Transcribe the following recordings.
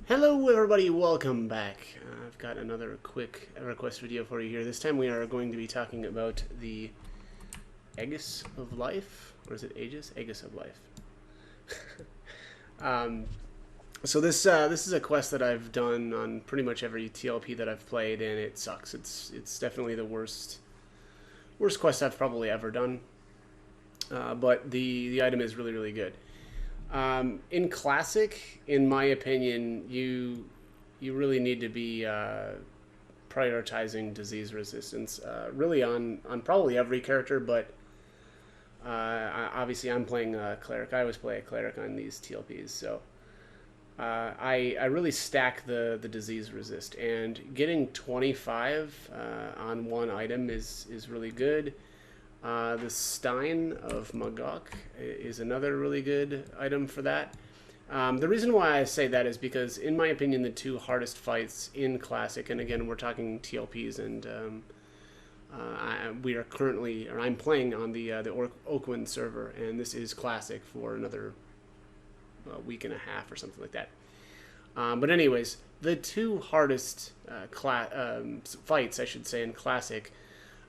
Hello everybody, welcome back. I've got another quick Everquest video for you here. This time we are going to be talking about the Aegis of life, or is it Aegis? Aegis of life. um, so this is a quest that I've done on pretty much every TLP that I've played, and it sucks. It's definitely the worst quest I've probably ever done. But the item is really good. In classic, in my opinion, you really need to be prioritizing disease resistance, really on probably every character. But obviously, I'm playing a cleric. I always play a cleric on these TLPs, so I really stack the disease resist, and getting 25 on one item is really good. The Stein of Magok is another really good item for that. The reason why I say that is because, in my opinion, the two hardest fights in Classic, and again, we're talking TLPs, and we are currently, or I'm playing on the Oakwind server, and this is Classic for another week and a half or something like that. But anyways, the two hardest fights, I should say, in Classic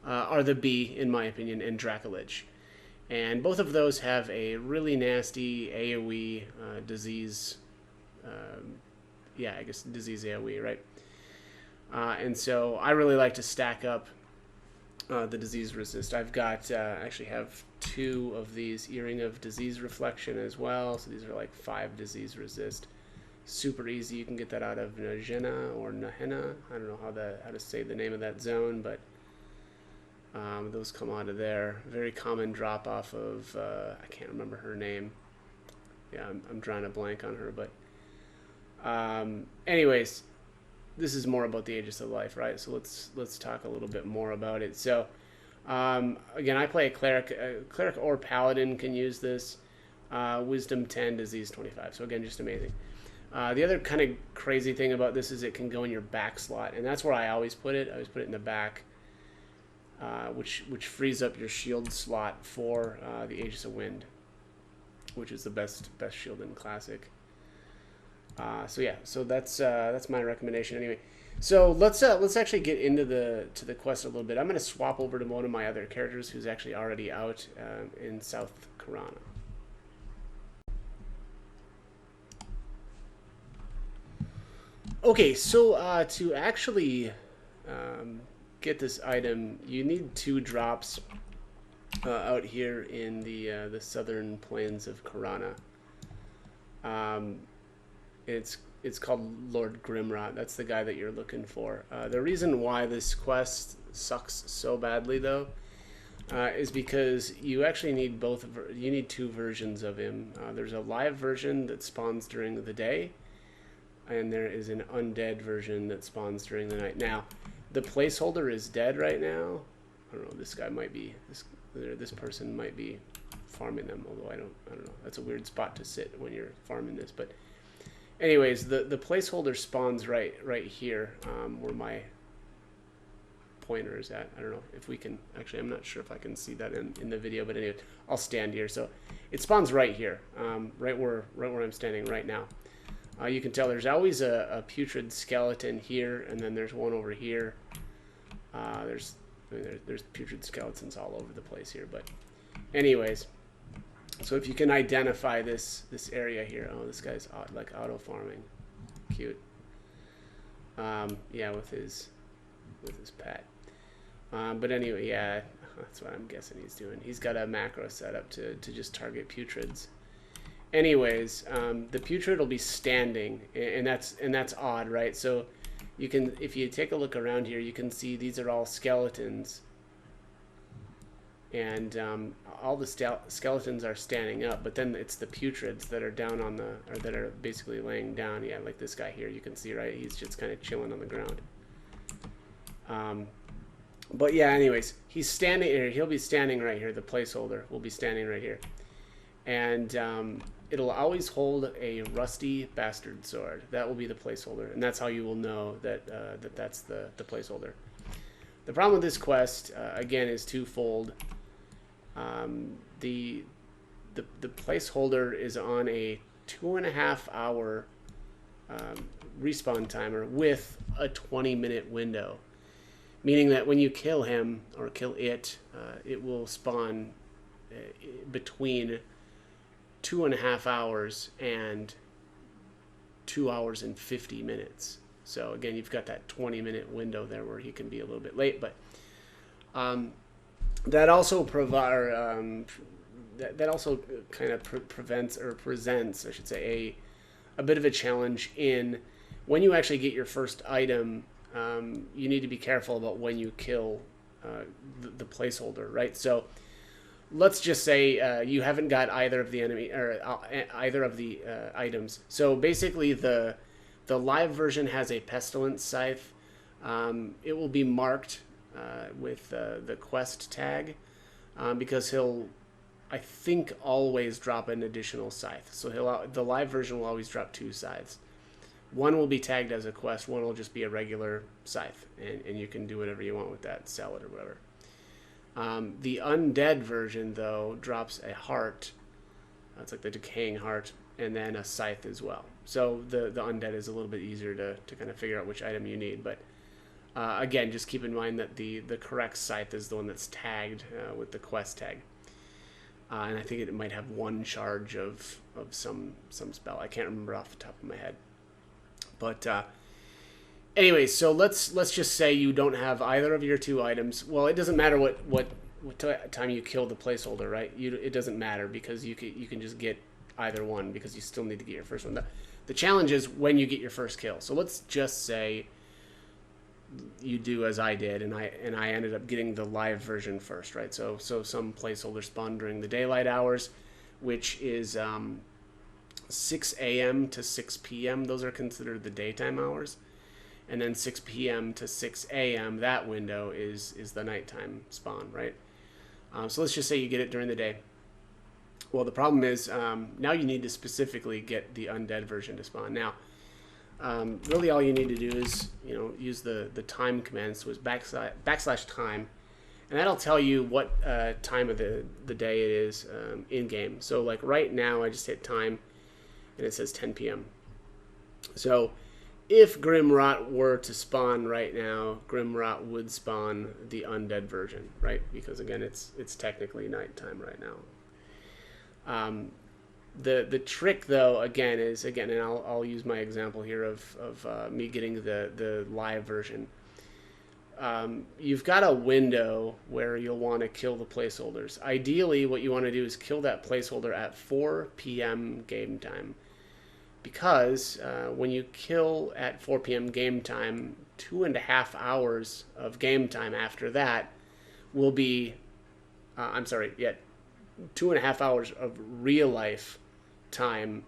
are the Bee, in my opinion, and Dracolich. And both of those have a really nasty AoE disease. I guess disease AoE, right? And so I really like to stack up the disease resist. I've got, actually have two of these Earring of Disease Reflection as well. So these are like 5 disease resist. Super easy. You can get that out of Najena or Nahena. I don't know how to say the name of that zone, but those come out of there. Very common drop off of, I can't remember her name. Yeah, I'm drawing a blank on her, but anyways, this is more about the Aegis of life, right? So let's talk a little bit more about it. So again, I play a cleric or paladin can use this. Wisdom 10, disease 25. So again, just amazing. The other kind of crazy thing about this is it can go in your back slot, and that's where I always put it. I always put it in the back. Which frees up your shield slot for the Aegis of Wind, which is the best shield in Classic. So that's my recommendation anyway. So let's actually get into the quest a little bit. I'm going to swap over to one of my other characters who's actually already out in South Karana. Okay, so to actually get this item, you need 2 drops out here in the southern plains of Karana. It's called Lord Grimrot. That's the guy that you're looking for. The reason why this quest sucks so badly, though, is because you actually need you need 2 versions of him. There's a live version that spawns during the day, and there is an undead version that spawns during the night. Now, the placeholder is dead right now. I don't know. This guy might be this person might be farming them. Although I don't know. That's a weird spot to sit when you're farming this. But anyways, the placeholder spawns right here, where my pointer is at. I don't know if we can actually. I'm not sure if I can see that in the video. But anyway, I'll stand here. So it spawns right here, right where I'm standing right now. You can tell there's always a putrid skeleton here, and then there's one over here. There's putrid skeletons all over the place here. But anyways, so if you can identify this area here, oh, this guy's like auto farming, cute. Yeah, with his pet. But anyway, yeah, that's what I'm guessing he's doing. He's got a macro set up to just target putrids. Anyways, the putrid will be standing, and that's odd, right? So you can, if you take a look around here, you can see these are all skeletons, and all the skeletons are standing up, but then it's the putrids that are down on or that are basically laying down. Yeah, like this guy here, you can see, right? He's just kind of chilling on the ground. But yeah, anyways, he's standing here. He'll be standing right here. The placeholder will be standing right here, and it'll always hold a rusty bastard sword. That will be the placeholder, and that's how you will know that that's the placeholder. The problem with this quest, again, is twofold. The placeholder is on a 2.5 hour respawn timer with a 20-minute window, meaning that when you kill him or kill it, it will spawn between 2.5 hours and 2 hours and 50 minutes. So again, you've got that 20-minute window there where he can be a little bit late, but that also that also kind of prevents or presents, I should say, a bit of a challenge in when you actually get your first item. You need to be careful about when you kill the placeholder, right? So let's just say you haven't got either of the enemy or either of the items. So basically, the live version has a pestilence scythe. It will be marked with the quest tag because he'll, I think, always drop an additional scythe. So the live version will always drop 2 scythes. One will be tagged as a quest. One will just be a regular scythe, and you can do whatever you want with that, sell it or whatever. The undead version, though, drops a heart. It's like the decaying heart, and then a scythe as well. So the undead is a little bit easier to kind of figure out which item you need. But again, just keep in mind that the correct scythe is the one that's tagged with the quest tag. And I think it might have 1 charge of some spell. I can't remember off the top of my head. But anyway, so let's just say you don't have either of your 2 items. Well, it doesn't matter what time you kill the placeholder, right? It doesn't matter because you can just get either one because you still need to get your first one. The challenge is when you get your first kill. So let's just say you do as I did, and I ended up getting the live version first, right? So some placeholder spawn during the daylight hours, which is 6 a.m. to 6 p.m. Those are considered the daytime hours. And then 6 p.m. to 6 a.m., that window is the nighttime spawn, right? So let's just say you get it during the day. Well, the problem is now you need to specifically get the undead version to spawn. Now, really all you need to do is use the time command, so it's backslash time, and that'll tell you what time of the day it is in game. So like right now, I just hit time, and it says 10 p.m. So if Grimrot were to spawn right now, Grimrot would spawn the undead version, right? Because again, it's technically nighttime right now. The trick though, again, and I'll use my example here of me getting the live version. You've got a window where you'll want to kill the placeholders. Ideally, what you want to do is kill that placeholder at 4 p.m. game time. Because when you kill at 4 p.m. game time, 2.5 hours of game time after that will be, 2.5 hours of real life time.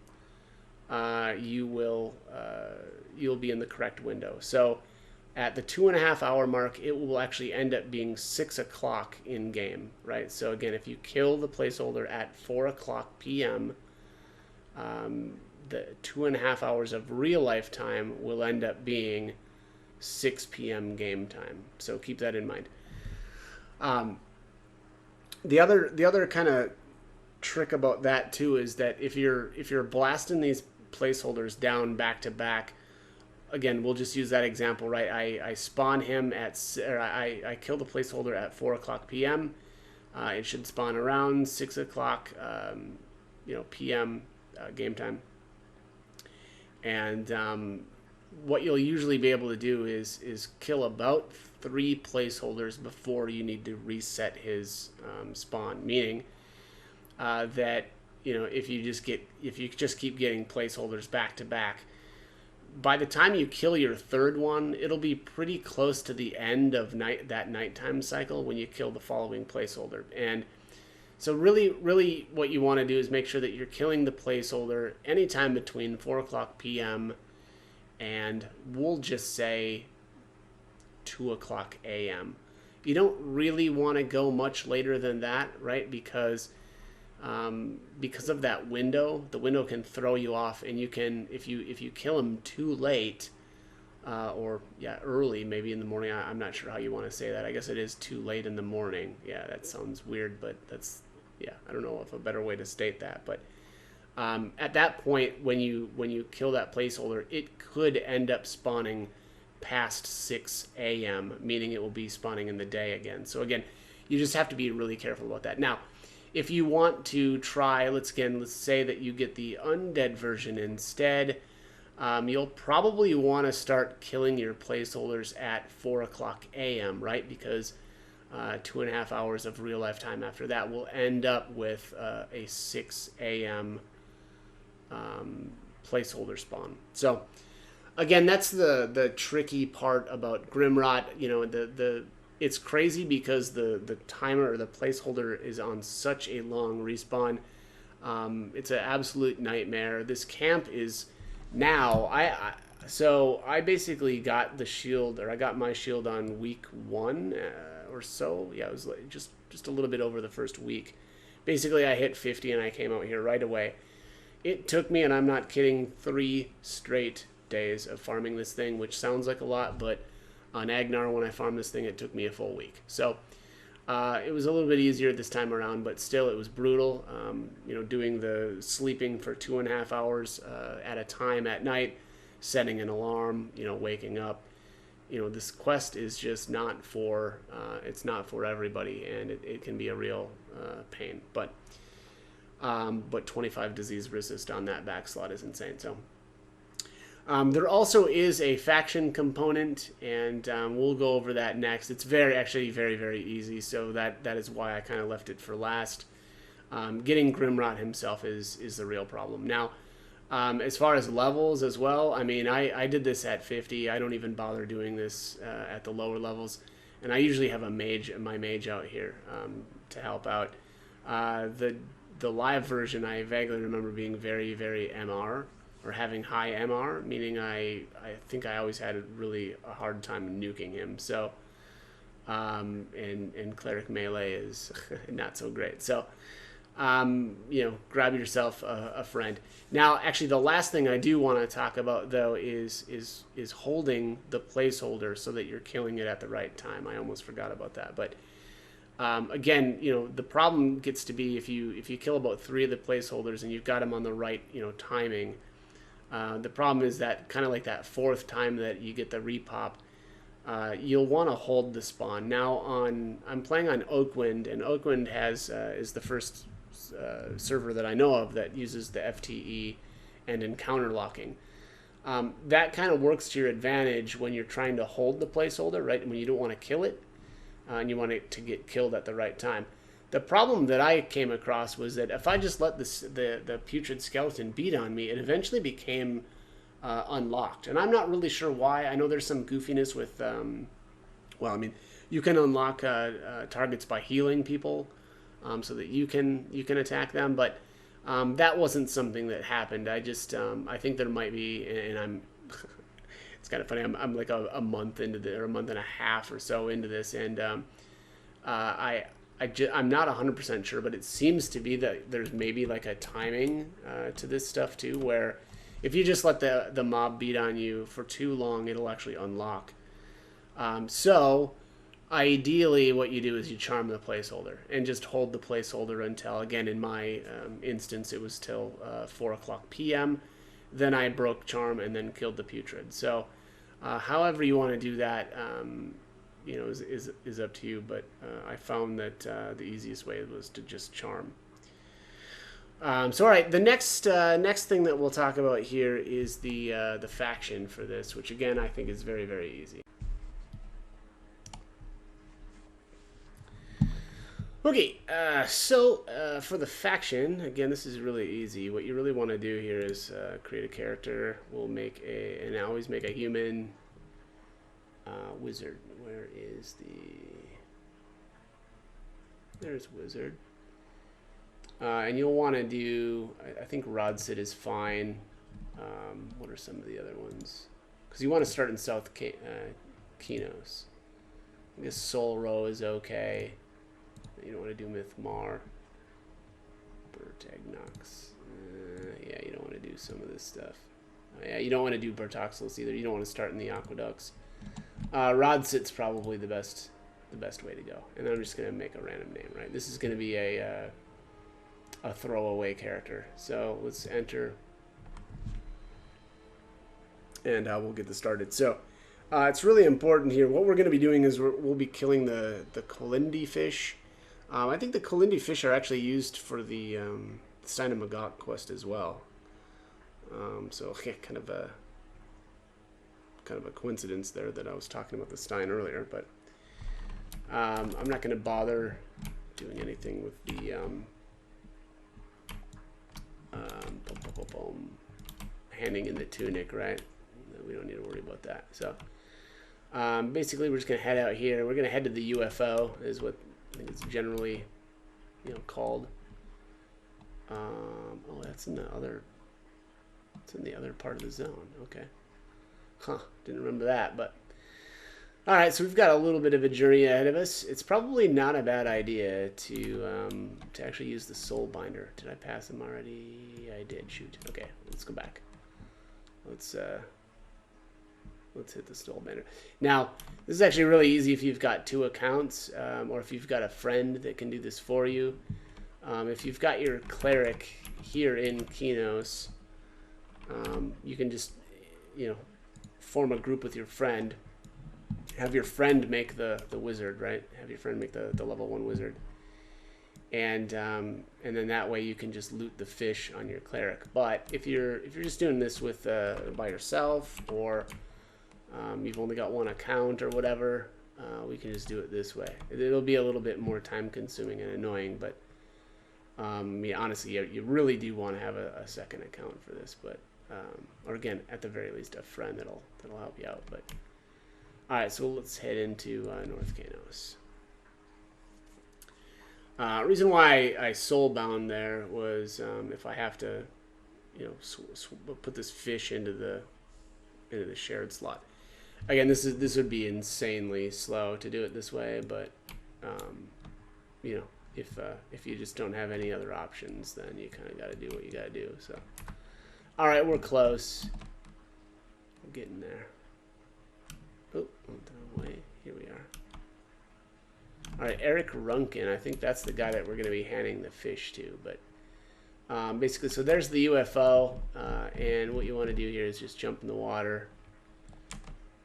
You'll be in the correct window. So at the 2.5 hour mark, it will actually end up being 6 o'clock in game, right? So again, if you kill the placeholder at 4 o'clock p.m., the 2.5 hours of real life time will end up being 6 p.m. game time. So keep that in mind. The other kind of trick about that too is that if you're blasting these placeholders down back to back, again, we'll just use that example, right? I spawn him I kill the placeholder at 4 o'clock p.m. It should spawn around 6 o'clock p.m. Game time. And what you'll usually be able to do is kill about 3 placeholders before you need to reset his spawn. Meaning that if you just keep getting placeholders back to back, by the time you kill your 3rd one, it'll be pretty close to the end of that nighttime cycle when you kill the following placeholder. And so really what you want to do is make sure that you're killing the placeholder anytime between 4 o'clock p.m. and we'll just say 2 o'clock a.m. You don't really want to go much later than that, right? Because of that window, the window can throw you off, and you can, if you kill him too late, early, maybe in the morning. I'm not sure how you want to say that. I guess it is too late in the morning. Yeah, that sounds weird, but I don't know if a better way to state that. But At that point, when you kill that placeholder, it could end up spawning past 6 a.m., meaning it will be spawning in the day again. So again, you just have to be really careful about that. Now, if you want to try, let's say that you get the undead version instead, you'll probably want to start killing your placeholders at 4 o'clock a.m., right? Because 2.5 hours of real life time after that will end up with a 6 a.m. Placeholder spawn. So again, that's the tricky part about Grimrot. You know, it's crazy because the timer or the placeholder is on such a long respawn. It's an absolute nightmare. This camp is now so I basically got the shield, or I got my shield on week 1 or so. Yeah, it was like just a little bit over the first week. Basically, I hit 50 and I came out here right away. It took me, and I'm not kidding, 3 straight days of farming this thing, which sounds like a lot, but on Agnar, when I farmed this thing, it took me a full week. So it was a little bit easier this time around, but still, it was brutal. You know, doing the sleeping for 2.5 hours at a time at night, setting an alarm, you know, waking up. You know, this quest is just not for, it's not for everybody, and it can be a real pain. But 25 disease resist on that back slot is insane. So there also is a faction component, and we'll go over that next. It's actually very easy, so that is why I kind of left it for last. Getting Grimrot himself is the real problem. Now, as far as levels as well, I mean, I did this at 50. I don't even bother doing this at the lower levels, and I usually have my mage out here to help out. The live version, I vaguely remember being very MR, or having high MR, meaning I think I always had a hard time nuking him. So, and cleric melee is not so great. So, you know, grab yourself a friend. Now, actually, the last thing I do want to talk about though is holding the placeholder so that you're killing it at the right time. I almost forgot about that, but. Again, you know, the problem gets to be if you kill about 3 of the placeholders and you've got them on the right, you know, timing. The problem is that kind of like that 4th time that you get the repop, you'll want to hold the spawn. Now I'm playing on Oakwind, and Oakwind is the first server that I know of that uses the FTE and encounter locking. That kind of works to your advantage when you're trying to hold the placeholder, right? When you don't want to kill it. And you want it to get killed at the right time. The problem that I came across was that if I just let the putrid skeleton beat on me, it eventually became unlocked. And I'm not really sure why. I know there's some goofiness with, well, I mean, you can unlock targets by healing people so that you can attack them, but that wasn't something that happened. I think there might be, and I'm it's kind of funny. I'm like a month into or a month and a half or so into this, and I'm not 100% sure, but it seems to be that there's maybe like a timing to this stuff too, where if you just let the mob beat on you for too long, it'll actually unlock. So ideally, what you do is you charm the placeholder and just hold the placeholder until, again, in my instance, it was till 4 o'clock p.m. Then I broke charm and then killed the putrid. So, however you want to do that, you know, is up to you. But I found that the easiest way was to just charm. So, all right, the next thing that we'll talk about here is the faction for this, which again I think is very easy. Okay, so for the faction, again, this is really easy. What you really want to do here is create a character. We'll make and always make a human wizard. Where is there's wizard. And you'll want to do, I think Rodsid is fine. What are some of the other ones? Because you want to start in South Kinos. I guess Soul Row is okay. You don't want to do Mythmar. Bertagnox. Yeah, you don't want to do some of this stuff. Yeah, you don't want to do Bertoxilus either. You don't want to start in the Aqueducts. Rodsid's probably the best way to go. And I'm just going to make a random name, right? This is going to be a a throwaway character. So let's enter, and we'll get this started. So it's really important here. What we're going to be doing is we'll be killing the Kalindi fish. I think the Kalindi fish are actually used for the Stein of Magog quest as well. So yeah, kind of a coincidence there that I was talking about the Stein earlier, but I'm not going to bother doing anything with the handing in the tunic, right? We don't need to worry about that. So basically, we're just going to head out here. We're going to head to the UFO, is what I think it's generally, called. Oh, that's in the other. It's in the other part of the zone. Okay. Huh. Didn't remember that, but. All right, so we've got a little bit of a journey ahead of us. It's probably not a bad idea to actually use the soul binder. Did I pass him already? I did. Shoot. Okay, let's go back. Let's hit the soul binder. Now, this is actually really easy if you've got 2 accounts, or if you've got a friend that can do this for you. If you've got your cleric here in Kinos, you can just, form a group with your friend. Have your friend make the wizard, right? Have your friend make the level 1 wizard, and then that way you can just loot the fish on your cleric. But if you're just doing this with by yourself, or you've only got 1 account or whatever, we can just do it this way. It'll be a little bit more time consuming and annoying, but honestly, you really do want to have a second account for this. But or again, at the very least, a friend that'll help you out. But all right, so let's head into North Kanos. Reason why I soulbound there was if I have to, put this fish into the shared slot. Again, this would be insanely slow to do it this way, but if you just don't have any other options, then you kind of got to do what you got to do. So, all right, we're close. We're getting there. Oh, went the wrong way. Here we are. All right, Eric Runkin. I think that's the guy that we're going to be handing the fish to. But basically, so there's the UFO, and what you want to do here is just jump in the water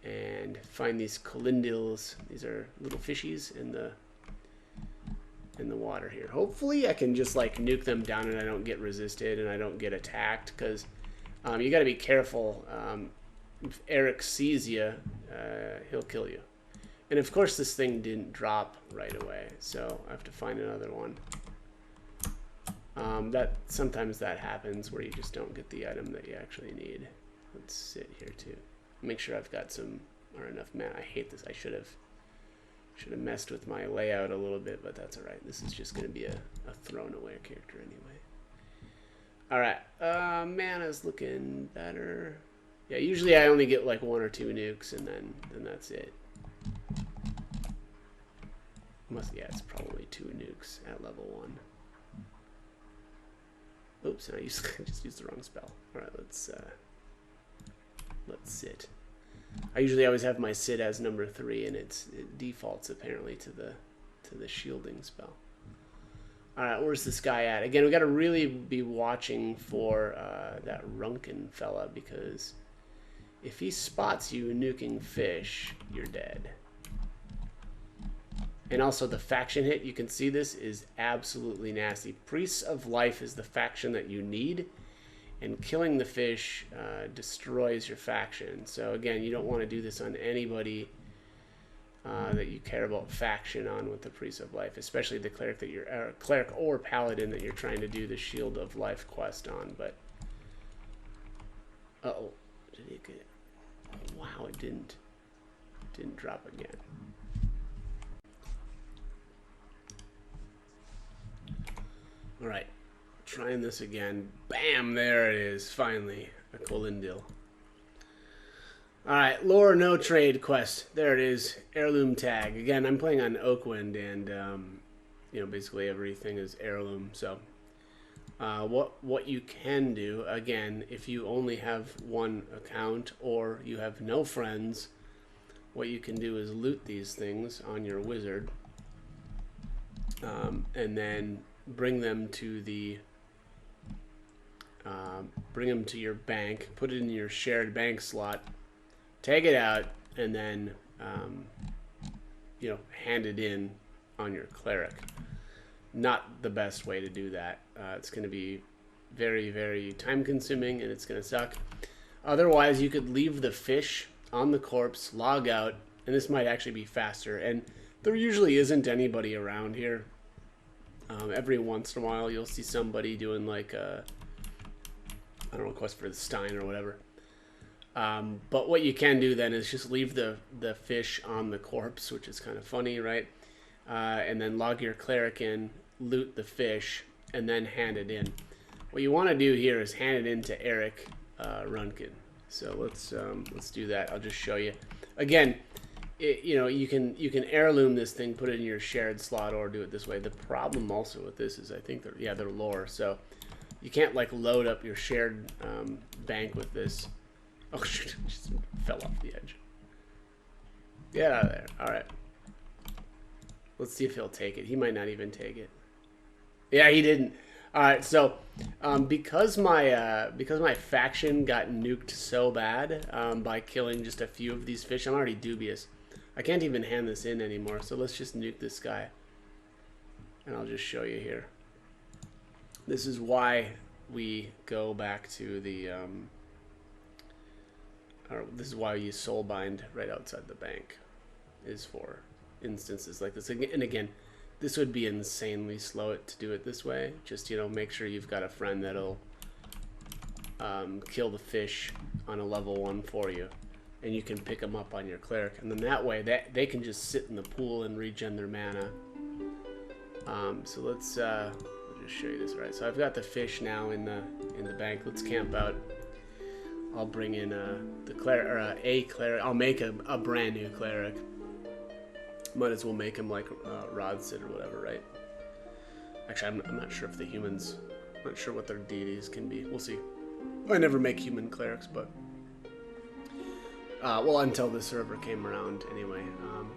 and find these Kalindils. These are little fishies in the water here. Hopefully, I can just like nuke them down and I don't get resisted and I don't get attacked, because you got to be careful. If Eric sees you, he'll kill you. And of course this thing didn't drop right away, so I have to find another one. Sometimes that happens where you just don't get the item that you actually need. Let's sit here too. Make sure I've got enough mana. I hate this. I should have messed with my layout a little bit, but that's alright. This is just going to be a thrown away character anyway. Alright, mana's looking better. Yeah, usually I only get like 1 or 2 nukes, and then that's it. Yeah, it's probably 2 nukes at level 1. Oops, I just used the wrong spell. All right, let's sit. I usually always have my sit as number 3, and it defaults apparently to the shielding spell. All right, where's this guy at? Again, we got to really be watching for that Runkin fella, because if he spots you nuking fish, you're dead. And also the faction hit, you can see this is absolutely nasty. Priests of Life is the faction that you need, and killing the fish destroys your faction. So again, you don't want to do this on anybody that you care about faction on with the Priests of Life, especially the cleric that you're cleric or paladin that you're trying to do the Shield of Life quest on. But uh-oh, did it get? Oh, wow, it didn't drop again. All right, trying this again. Bam, there it is, finally, a Kolindil. All right, lore no trade quest. There it is, heirloom tag. Again, I'm playing on Oakwind, and basically everything is heirloom. So, what you can do, again, if you only have 1 account or you have no friends, what you can do is loot these things on your wizard, and then bring them to the bring them to your bank, put it in your shared bank slot, take it out, and then you know, hand it in on your cleric. Not the best way to do that. It's going to be very, very time consuming, and it's going to suck. Otherwise, you could leave the fish on the corpse, log out, and this might actually be faster. And there usually isn't anybody around here. Every once in a while, you'll see somebody doing like a, I don't know, quest for the Stein or whatever. But what you can do then is just leave the fish on the corpse, which is kind of funny, right? And then log your cleric in, loot the fish, and then hand it in. What you want to do here is hand it in to Eric Runkin. So let's do that. I'll just show you. Again, you know, you can heirloom this thing, put it in your shared slot, or do it this way. The problem also with this is I think they're lore, so you can't like load up your shared bank with this. Oh shoot! Just fell off the edge. Get out of there. All right. Let's see if he'll take it. He might not even take it. Yeah, he didn't. All right. So because my faction got nuked so bad by killing just a few of these fish, I'm already dubious. I can't even hand this in anymore. So let's just nuke this guy, and I'll just show you here. This is why we go back to the. Or this is why you soulbind right outside the bank, is for instances like this. And again, this would be insanely slow to do it this way. Just, you know, make sure you've got a friend that'll kill the fish on a level 1 for you, and you can pick them up on your cleric, and then that way they can just sit in the pool and regen their mana. So let's just show you this. Right, so I've got the fish now in the bank. Let's camp out. I'll bring in the cleric, or a cleric. I'll make a brand new cleric. Might as well make him like Rodsid or whatever, right? Actually, I'm not sure if the humans, I'm not sure what their deities can be. We'll see. I never make human clerics, but well, until the server came around anyway.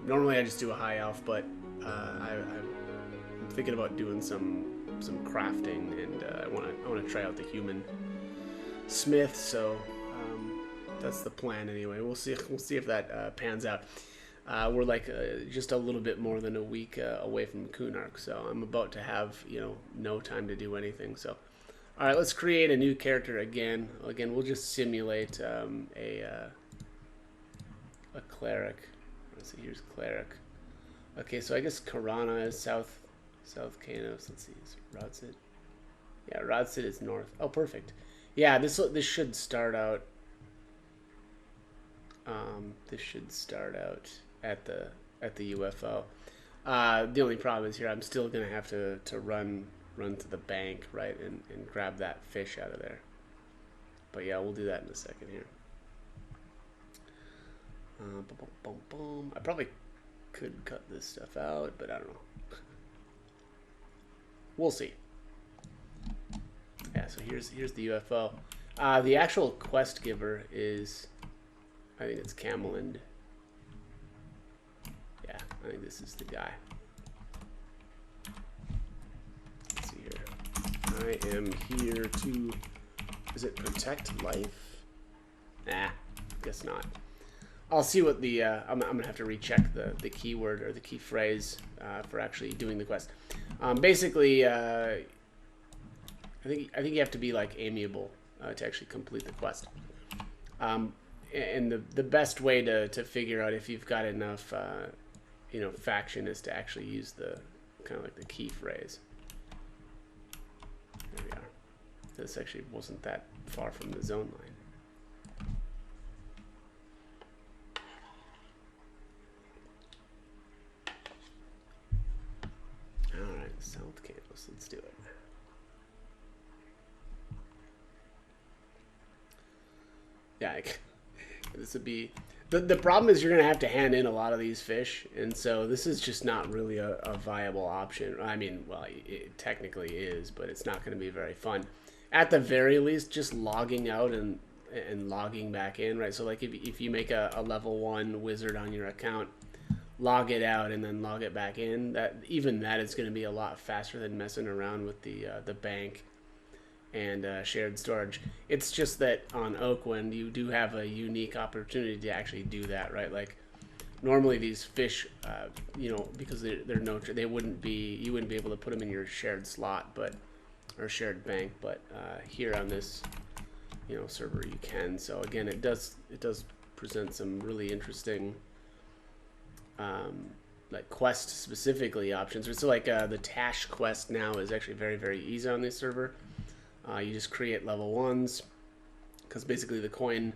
Normally I just do a high elf, but I'm thinking about doing some crafting, and I want to try out the human smith, so that's the plan anyway. We'll see if that pans out. We're like just a little bit more than a week away from Kunark, so I'm about to have, you know, no time to do anything. So all right, let's create a new character again. We'll just simulate a cleric. Let's see, here's cleric. Okay, so I guess Karana is south Kanos. Let's see, is Rodsid? Yeah, Rodsid is north. Oh, perfect. Yeah, this should start out. This should start out at the UFO. The only problem is here I'm still gonna have to run to the bank, right, and grab that fish out of there. But yeah, we'll do that in a second here. I probably could cut this stuff out, but I don't know. We'll see. Yeah, so here's the UFO. The actual quest giver is, I think it's Cameland. Yeah, I think this is the guy. Let's see here. I am here to, is it protect life? Nah, guess not. I'll see what the, I'm gonna have to recheck the keyword or the key phrase for actually doing the quest. Basically, I think you have to be like amiable to actually complete the quest. And the best way to figure out if you've got enough, you know, faction is to actually use the kind of like the key phrase. There we are. This actually wasn't that far from the zone line. All right, South Campus. Let's do it. Yeah, this would be the problem is you're gonna have to hand in a lot of these fish, and so this is just not really a viable option. I mean, well, it technically is, but it's not going to be very fun. At the very least, just logging out and logging back in, right? So like if you make a level 1 wizard on your account, log it out and then log it back in. That even that is going to be a lot faster than messing around with the bank and shared storage. It's just that on Oakwind you do have a unique opportunity to actually do that, right? Like normally these fish, because they're no, they wouldn't be, you wouldn't be able to put them in your shared slot, or shared bank, but here on this, server you can. So again, it does present some really interesting, like quest specifically options. So like the Tash quest now is actually very, very easy on this server. You just create level 1s, because basically the coin,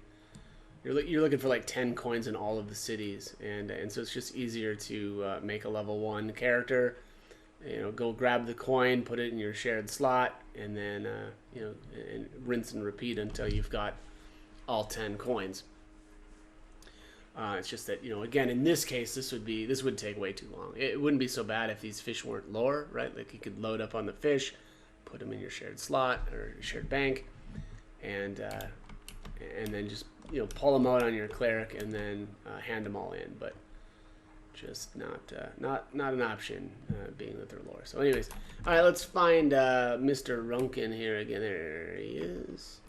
you're looking for like 10 coins in all of the cities, and so it's just easier to make a level 1 character. Go grab the coin, put it in your shared slot, and then and rinse and repeat until you've got all 10 coins. It's just that again, in this case, this would take way too long. It wouldn't be so bad if these fish weren't lore, right? Like you could load up on the fish, put them in your shared slot or your shared bank, and then just pull them out on your cleric and then hand them all in. But just not an option, being that they're lore. So anyways, all right, let's find Mr. Runkin here again. There he is,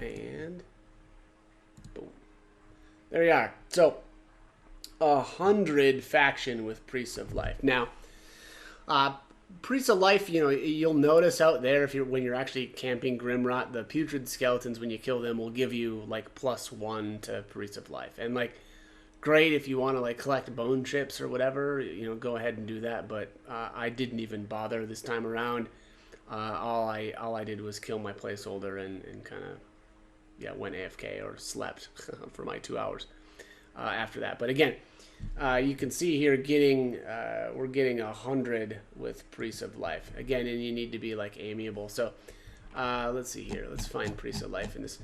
and boom, there you are. So 100 faction with Priests of Life. Now Priests of Life, you'll notice out there when you're actually camping Grimrot, the putrid skeletons, when you kill them, will give you like +1 to Priests of Life. And like, great if you want to like collect bone chips or whatever, go ahead and do that. But I didn't even bother this time around. All I did was kill my placeholder and kind of went AFK or slept for my 2 hours after that. But again, you can see here we're getting 100 with Priests of Life again, and you need to be like amiable. So let's see here. Let's find Priests of Life in this.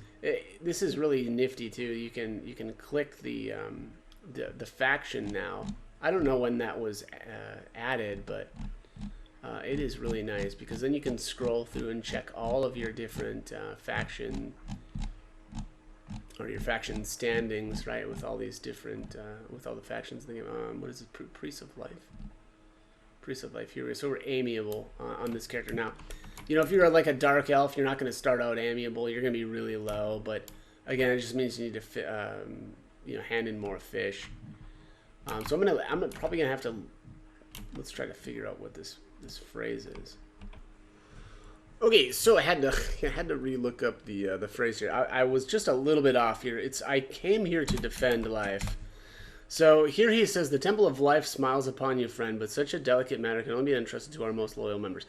This is really nifty too. You can click the faction now. I don't know when that was added, but it is really nice, because then you can scroll through and check all of your different faction, or your faction standings, right, with all these different, with all the factions. What is it? Priests of Life. Priests of Life. Here, so we're amiable on this character. Now, if you're like a dark elf, you're not going to start out amiable. You're going to be really low, but again, it just means you need to hand in more fish. So I'm probably gonna have to. Let's try to figure out what this phrase is. Okay, so I had to relook up the phrase here. I was just a little bit off here. I came here to defend life. So here he says, the Temple of Life smiles upon you, friend, but such a delicate matter can only be entrusted to our most loyal members.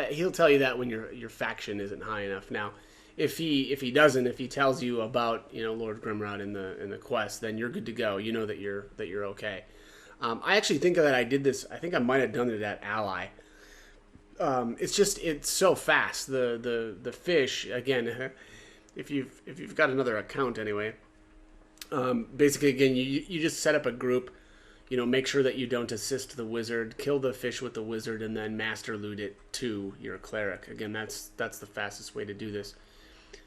He'll tell you that when your faction isn't high enough. Now, if he doesn't, if he tells you about Lord Grimrod in the quest, then you're good to go. You know that you're okay. I actually think that I did this. I think I might have done it at Ally. It's so fast. The fish, again, if you've got another account anyway. Basically, again, you just set up a group. Make sure that you don't assist the wizard, kill the fish with the wizard, and then master loot it to your cleric. Again, that's the fastest way to do this.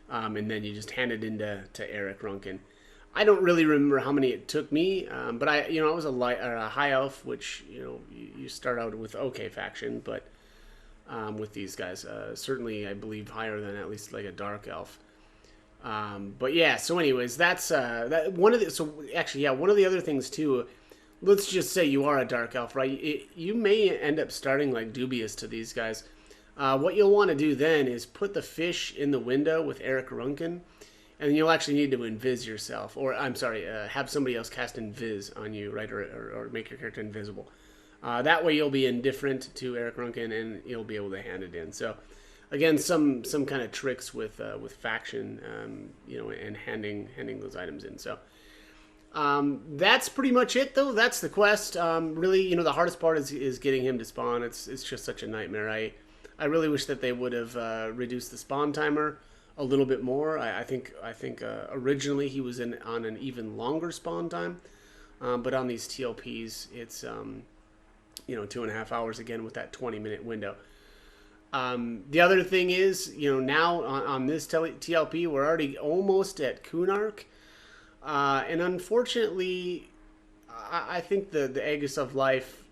And then you just hand it into Eric Runkin. I don't really remember how many it took me, but I was a high elf, which you start out with okay faction, but with these guys, certainly I believe higher than at least like a dark elf. But yeah, so anyways, that's one of the other things too. Let's just say you are a dark elf, right? You may end up starting like dubious to these guys. What you'll want to do then is put the fish in the window with Eric Runkin, and you'll actually need to invis yourself, or I'm sorry, have somebody else cast invis on you, right, or make your character invisible. That way you'll be indifferent to Eric Runkin, and you'll be able to hand it in. So, again, some kind of tricks with faction, and handing those items in. So. That's pretty much it, though. That's the quest. Really, the hardest part is getting him to spawn. It's just such a nightmare. I really wish that they would have reduced the spawn timer a little bit more. I think originally he was on an even longer spawn time, but on these TLPs, it's 2.5 hours again with that 20-minute window. The other thing is, now on this TLP, we're already almost at Kunark. And unfortunately, I think the Aegis of Life,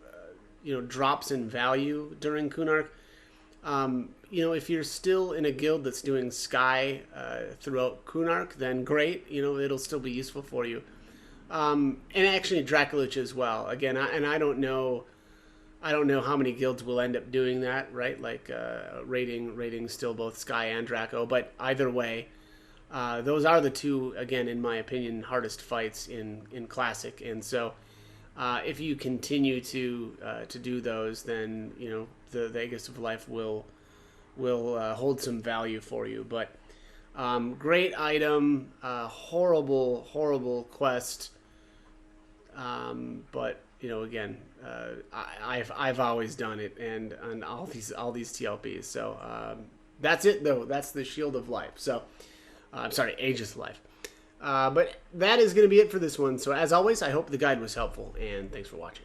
drops in value during Kunark. If you're still in a guild that's doing Sky throughout Kunark, then great. It'll still be useful for you. And actually Draculich as well. Again, I don't know. I don't know how many guilds will end up doing that, right? Like rating still both Sky and Draco, but either way, those are the two, again, in my opinion, hardest fights in Classic. And so, if you continue to do those, then the Aegis of Life will hold some value for you. But great item, horrible quest. But again, I've always done it, and all these TLPs. So that's it, though. That's the Shield of Life. So I'm sorry, Aegis of Life. But that is going to be it for this one. So as always, I hope the guide was helpful, and thanks for watching.